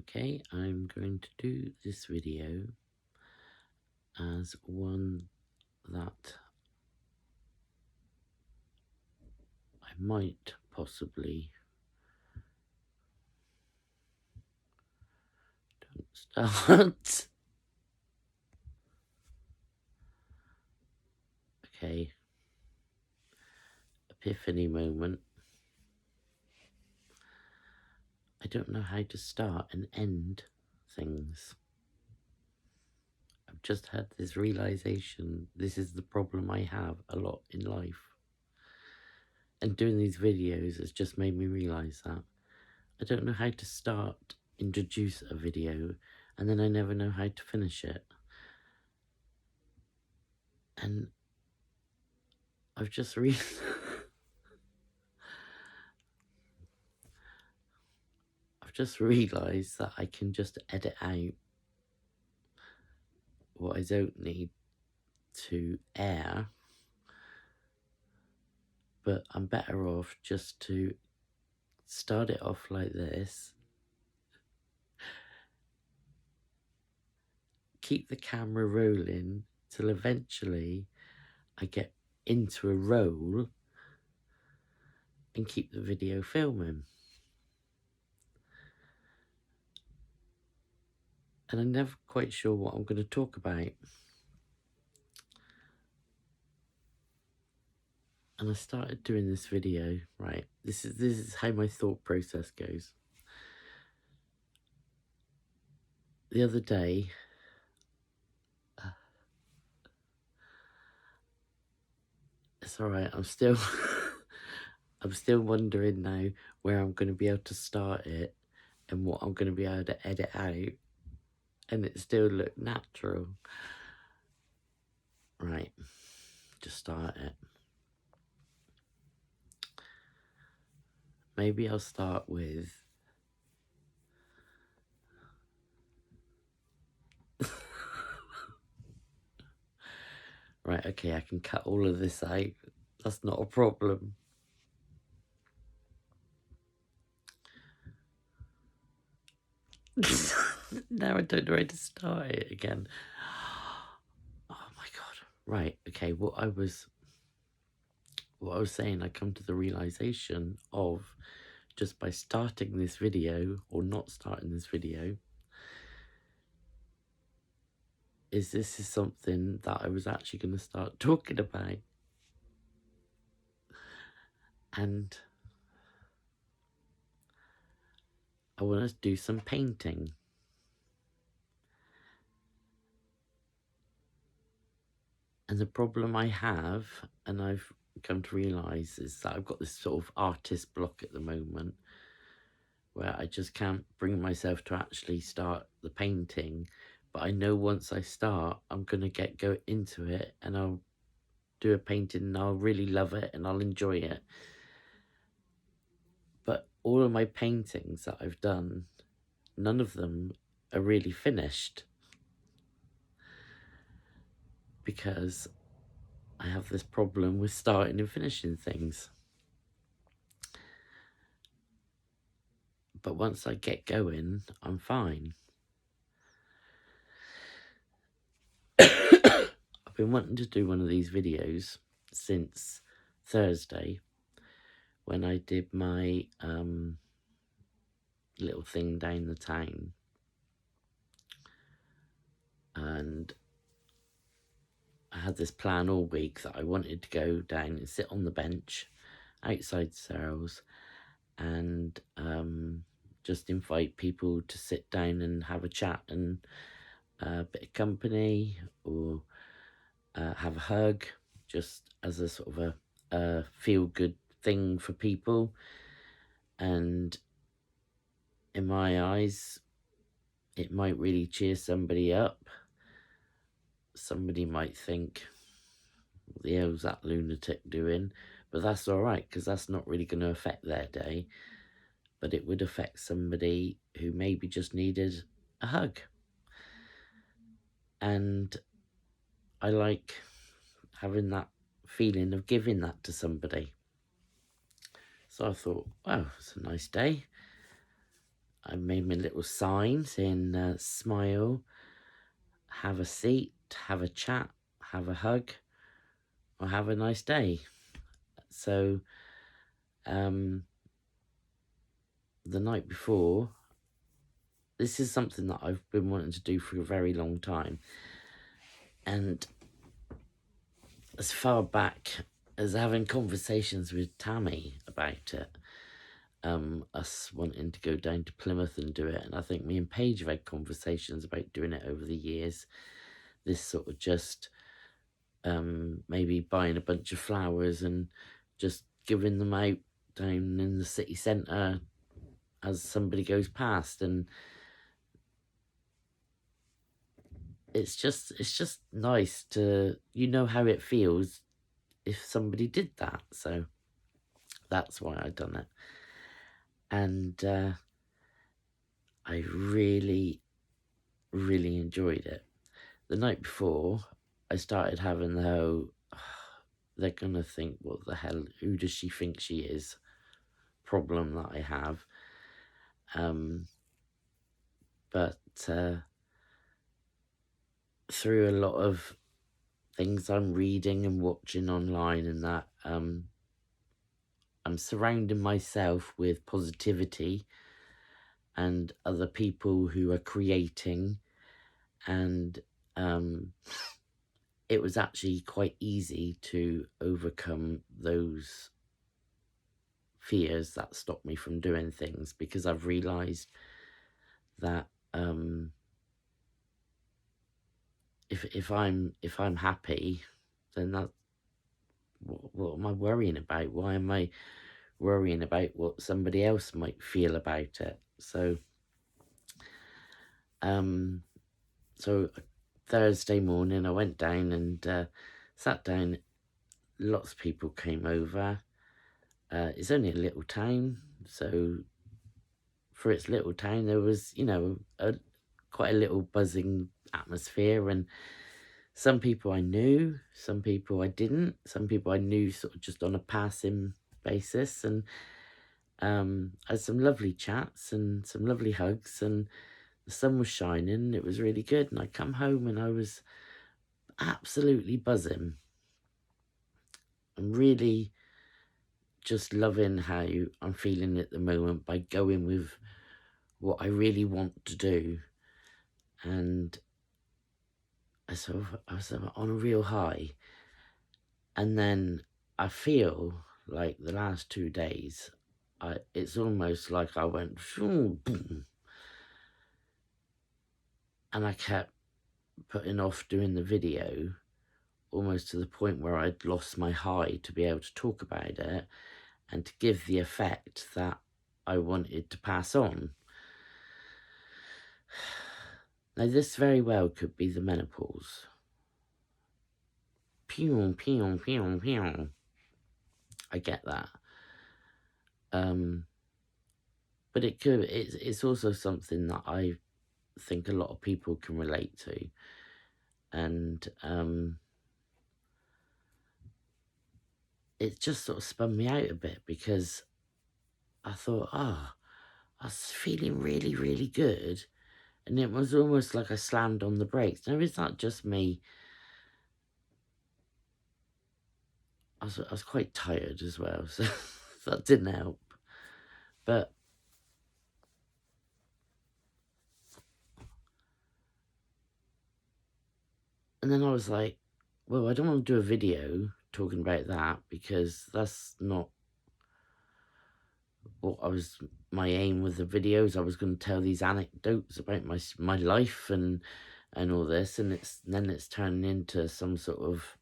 Okay, I'm going to do this video as one that I might possibly don't start. Okay, epiphany moment. I don't know how to start and end things. I've just had this realization. This is the problem I have a lot in life. And doing these videos has just made me realize that. I don't know how to start, introduce a video, and then I never know how to finish it. And I've just I've just realised that I can just edit out what I don't need to air, but I'm better off just to start it off like this, keep the camera rolling till eventually I get into a roll and keep the video filming. And I'm never quite sure what I'm going to talk about. And I started doing this video, right? This is how my thought process goes. The other day, it's alright, I'm still I'm still wondering now where I'm going to be able to start it and what I'm going to be able to edit out and it still look natural. Right, just start it. Maybe I'll start with right, okay, I can cut all of this out. That's not a problem. Now I don't know how to start it again. Oh my god. Right, okay, what I was saying, I come to the realization of just by starting this video or not starting this video is this is something that I was actually going to start talking about. And I want to do some painting. And the problem I have, and I've come to realise, is that I've got this sort of artist block at the moment where I just can't bring myself to actually start the painting. But I know once I start, I'm going to go into it and I'll do a painting and I'll really love it and I'll enjoy it. But all of my paintings that I've done, none of them are really finished because I have this problem with starting and finishing things. But once I get going, I'm fine. I've been wanting to do one of these videos since Thursday when I did my little thing down the town. And I had this plan all week that I wanted to go down and sit on the bench outside Sarah's and just invite people to sit down and have a chat and a bit of company or have a hug, just as a sort of a feel-good thing for people. And in my eyes, it might really cheer somebody up. Somebody might think, what the hell's that lunatic doing? But that's all right, because that's not really going to affect their day. But it would affect somebody who maybe just needed a hug. And I like having that feeling of giving that to somebody. So I thought, wow, it's a nice day. I made my little sign saying smile, have a seat, have a chat, have a hug, or have a nice day. So the night before, this is something that I've been wanting to do for a very long time. And as far back as having conversations with Tammy about it, us wanting to go down to Plymouth and do it. And I think me and Paige have had conversations about doing it over the years. This sort of just maybe buying a bunch of flowers and just giving them out down in the city centre as somebody goes past. And it's just nice to, you know how it feels if somebody did that. So that's why I done it. And I really, really enjoyed it. The night before, I started having the whole, they're going to think, what the hell, who does she think she is, problem that I have. But through a lot of things I'm reading and watching online and that, I'm surrounding myself with positivity and other people who are creating, and it was actually quite easy to overcome those fears that stop me from doing things, because I've realised that if I'm happy, then that, what am I worrying about? Why am I worrying about what somebody else might feel about it? So Thursday morning I went down and sat down. Lots of people came over. It's only a little town, so for its little town there was, quite a little buzzing atmosphere, and some people I knew, some people I didn't, some people I knew sort of just on a passing basis, and had some lovely chats and some lovely hugs, and the sun was shining. It was really good, and I come home and I was absolutely buzzing. I'm really just loving how I'm feeling at the moment by going with what I really want to do. And I was on a real high. And then I feel like the last 2 days, it's almost like I went, boom, and I kept putting off doing the video, almost to the point where I'd lost my high to be able to talk about it and to give the effect that I wanted to pass on. Now, this very well could be the menopause. Pew, pew, pew, pew. I get that. But it's also something that I think a lot of people can relate to. And it just sort of spun me out a bit, because I thought, I was feeling really, really good. And it was almost like I slammed on the brakes. Now, is that just me? I was quite tired as well, so that didn't help. But and then I was like, well, I don't want to do a video talking about that, because that's not what my aim with the videos. I was going to tell these anecdotes about my life and all this, and it's turning into some sort of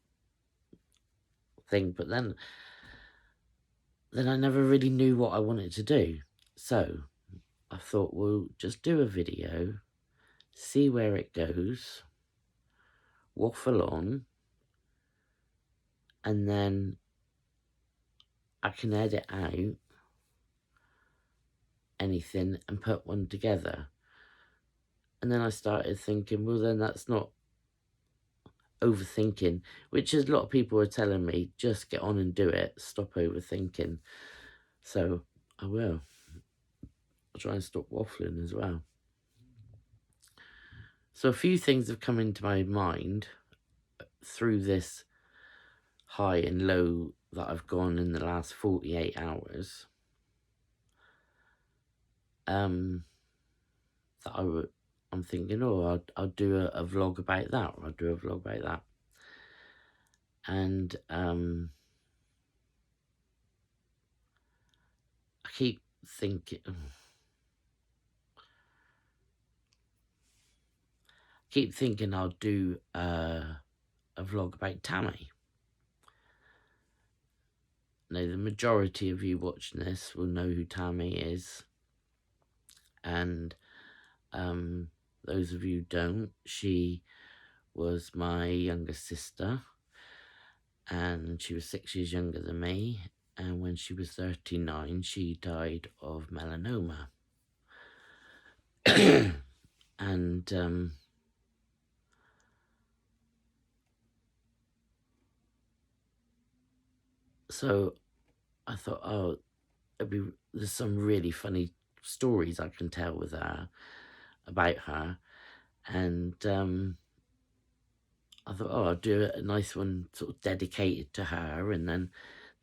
thing. But then I never really knew what I wanted to do. So I thought, well, just do a video, see where it goes, waffle on, and then I can edit out anything and put one together. And then I started thinking, well, then that's not overthinking, which is a lot of people are telling me, just get on and do it, stop overthinking. So I will. I'll try and stop waffling as well. So a few things have come into my mind through this high and low that I've gone in the last 48 hours. That I'm thinking, I'll do a vlog about that, or I'll do a vlog about that. And I keep thinking I'll do a vlog about Tammy. Now, the majority of you watching this will know who Tammy is, and those of you who don't, she was my younger sister, and she was 6 years younger than me, and when she was 39, she died of melanoma. And so I thought, there's some really funny stories I can tell with her, about her, and I thought, I'll do a nice one sort of dedicated to her, and then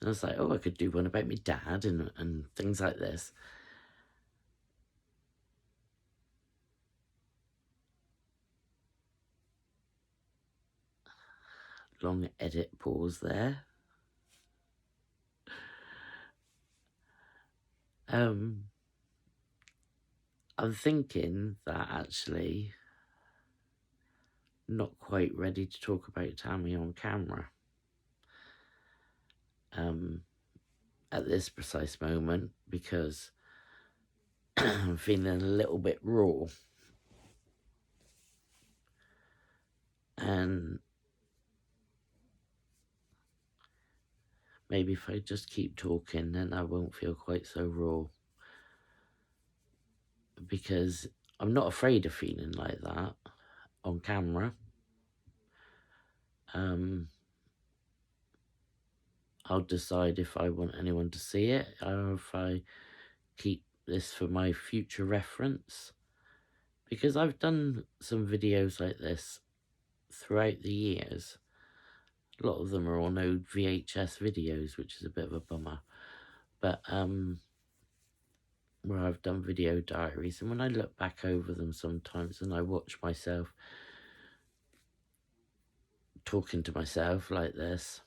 I was like, I could do one about my dad and things like this. Long edit pause there. I'm thinking that actually not quite ready to talk about Tammy on camera at this precise moment, because I'm feeling a little bit raw, and maybe if I just keep talking, then I won't feel quite so raw, because I'm not afraid of feeling like that on camera. I'll decide if I want anyone to see it, or if I keep this for my future reference, because I've done some videos like this throughout the years. A lot of them are on old VHS videos, which is a bit of a bummer, but where I've done video diaries, and when I look back over them sometimes and I watch myself talking to myself like this,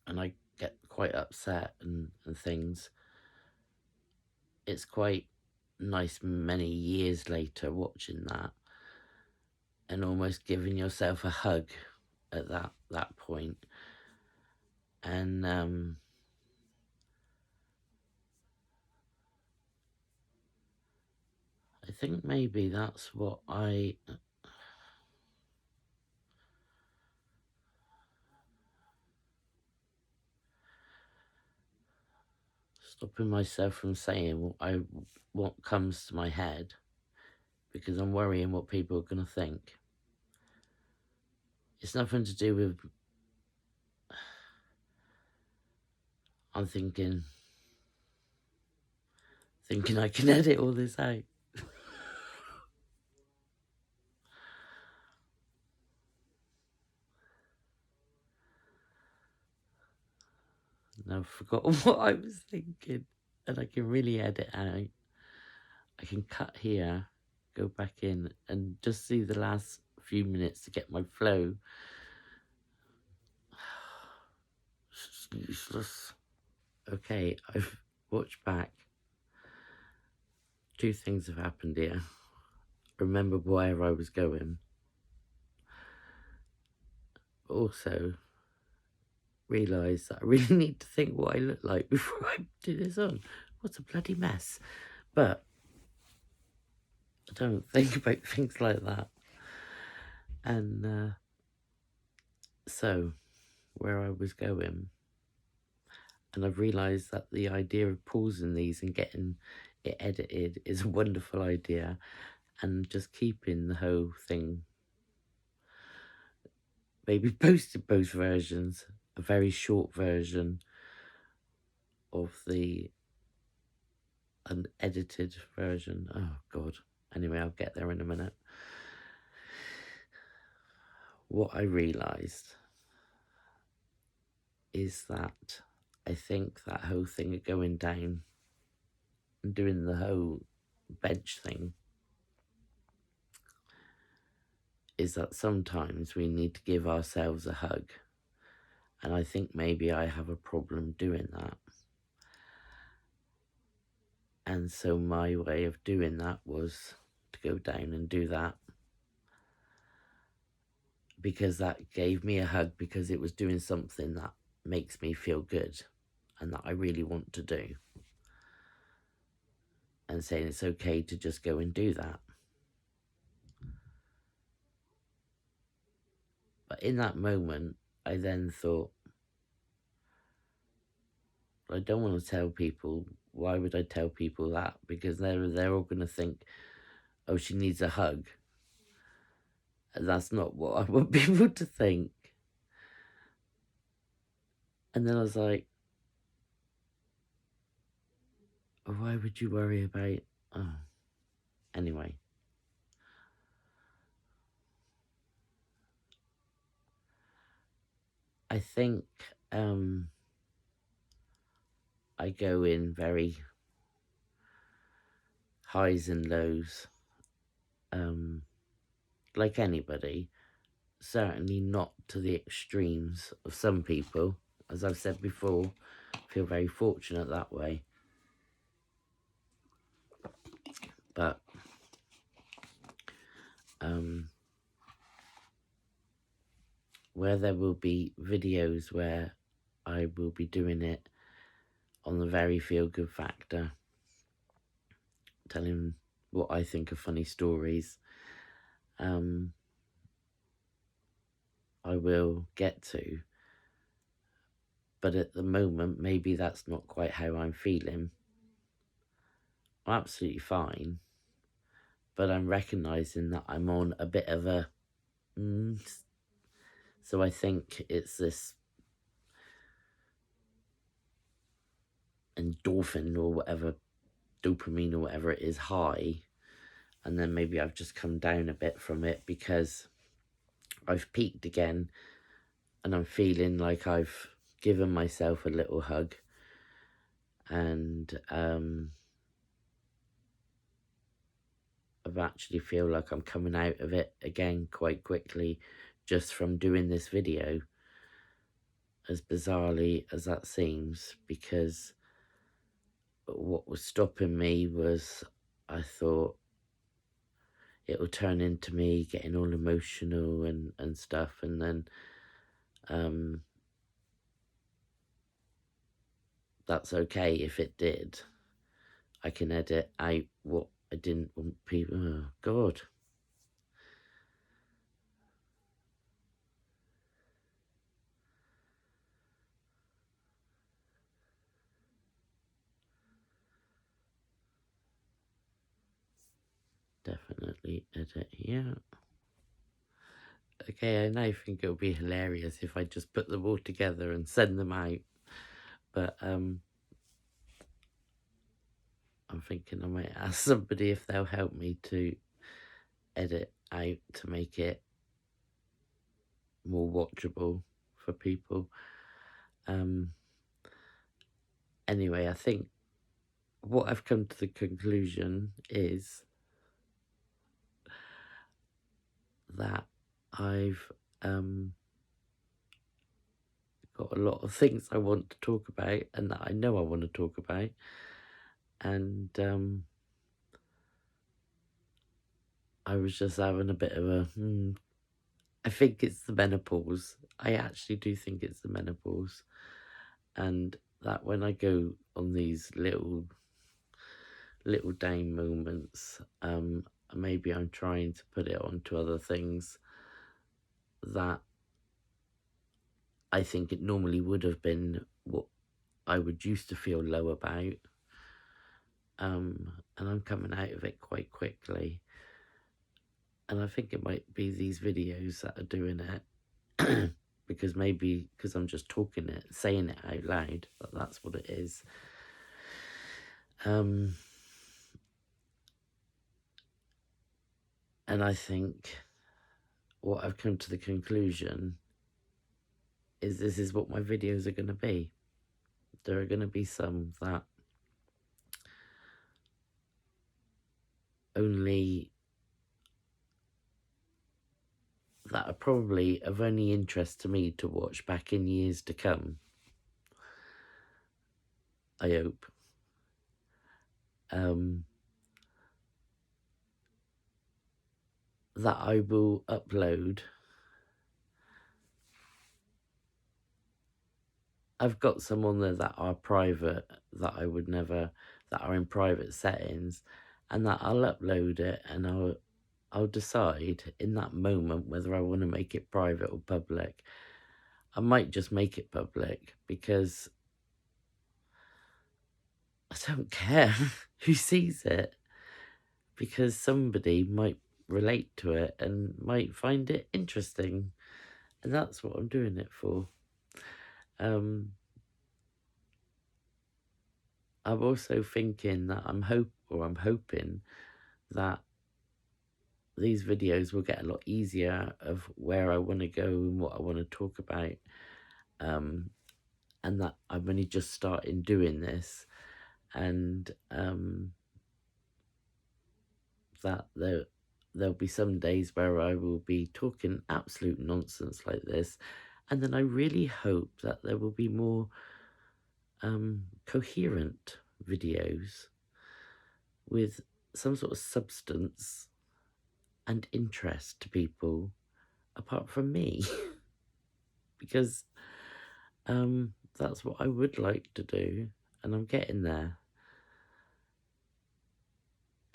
and I get quite upset and things, it's quite nice many years later watching that and almost giving yourself a hug at that point. And I think maybe that's what stopping myself from saying what comes to my head, because I'm worrying what people are going to think. It's nothing to do with, I'm thinking I can edit all this out. And I've forgotten what I was thinking, and I can really edit out. I can cut here, go back in, and just see the last few minutes to get my flow. It's useless. Okay, I've watched back. Two things have happened here. Remember where I was going. Also, realise that I really need to think what I look like before I do this on. What a bloody mess. But I don't think about things like that. And so, where I was going, and I've realised that the idea of pausing these and getting it edited is a wonderful idea, and just keeping the whole thing, maybe posted both versions, a very short version of the unedited version. Oh, God. Anyway, I'll get there in a minute. What I realised is that I think that whole thing of going down and doing the whole bench thing is that sometimes we need to give ourselves a hug. And I think maybe I have a problem doing that. And so my way of doing that was to go down and do that, because that gave me a hug, because it was doing something that makes me feel good and that I really want to do, and saying it's okay to just go and do that. But in that moment, I then thought, I don't want to tell people. Why would I tell people that? Because they're all going to think, oh, she needs a hug. And that's not what I want people to think. And then I was like, oh, why would you worry about... Oh. Anyway. I think I go in very highs and lows, like anybody. Certainly not to the extremes of some people. As I've said before, I feel very fortunate that way. But where there will be videos where I will be doing it on the very feel-good factor, telling what I think are funny stories, I will get to. But at the moment, maybe that's not quite how I'm feeling. I'm absolutely fine, but I'm recognising that I'm on a bit of a... So I think it's this endorphin or whatever, dopamine or whatever it is, high. And then maybe I've just come down a bit from it because I've peaked again and I'm feeling like I've given myself a little hug. And I've actually feel like I'm coming out of it again quite quickly just from doing this video, as bizarrely as that seems, because what was stopping me was I thought it will turn into me getting all emotional and stuff, and then that's okay if it did. I can edit out what I didn't want people... Oh, God. Definitely edit here. Okay, I now think it'll be hilarious if I just put them all together and send them out. But I'm thinking I might ask somebody if they'll help me to edit out to make it more watchable for people. Anyway, I think what I've come to the conclusion is that I've got a lot of things I want to talk about and that I know I want to talk about. And I was just having a bit of a... I think it's the menopause. I actually do think it's the menopause. And that when I go on these little down moments, maybe I'm trying to put it onto other things that I think it normally would have been what I would used to feel low about. And I'm coming out of it quite quickly. And I think it might be these videos that are doing it. Because I'm just saying it out loud, but that's what it is. And I think what I've come to the conclusion is this is what my videos are going to be. There are going to be some that are probably of only interest to me to watch back in years to come. I hope. That I will upload. I've got some on there that are private, that are in private settings, and that I'll upload it and I'll decide in that moment whether I want to make it private or public. I might just make it public because I don't care who sees it, because somebody might relate to it and might find it interesting, and that's what I'm doing it for. I'm also thinking that I'm hoping that these videos will get a lot easier of where I want to go and what I want to talk about, and that I'm only just starting doing this, and that there'll be some days where I will be talking absolute nonsense like this, and then I really hope that there will be more coherent videos with some sort of substance and interest to people apart from me. Because that's what I would like to do, and I'm getting there.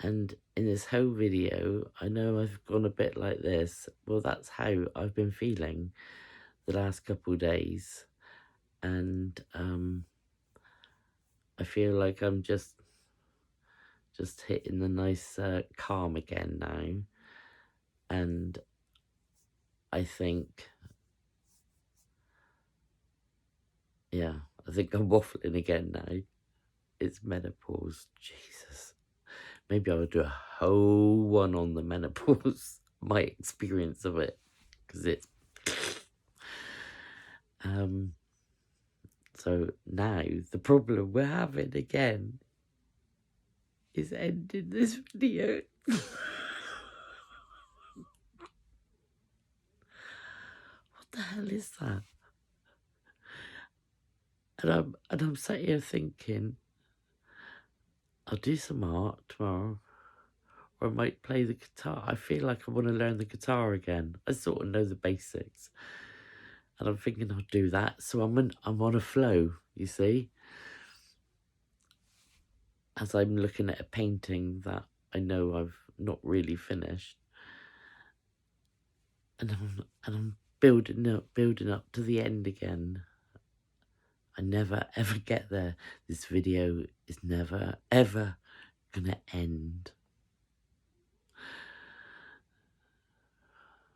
And in this whole video, I know I've gone a bit like this. Well, that's how I've been feeling the last couple of days. And I feel like I'm just hitting the nice calm again now. And I think, yeah, I think I'm waffling again now. It's menopause. Jesus. Maybe I'll do a whole one on the menopause, my experience of it, because it's... So now the problem we're having again is ending this video. What the hell is that? And I'm sat here thinking, I'll do some art tomorrow, or I might play the guitar. I feel like I want to learn the guitar again. I sort of know the basics, and I'm thinking I'll do that. So I'm on a flow, you see, as I'm looking at a painting that I know I've not really finished, and I'm building up to the end again. I never ever get there. This video is never ever gonna end.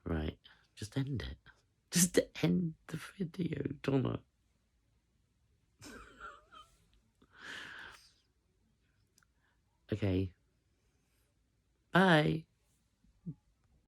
Right, just end it. Just end the video, Donna. Okay. Bye.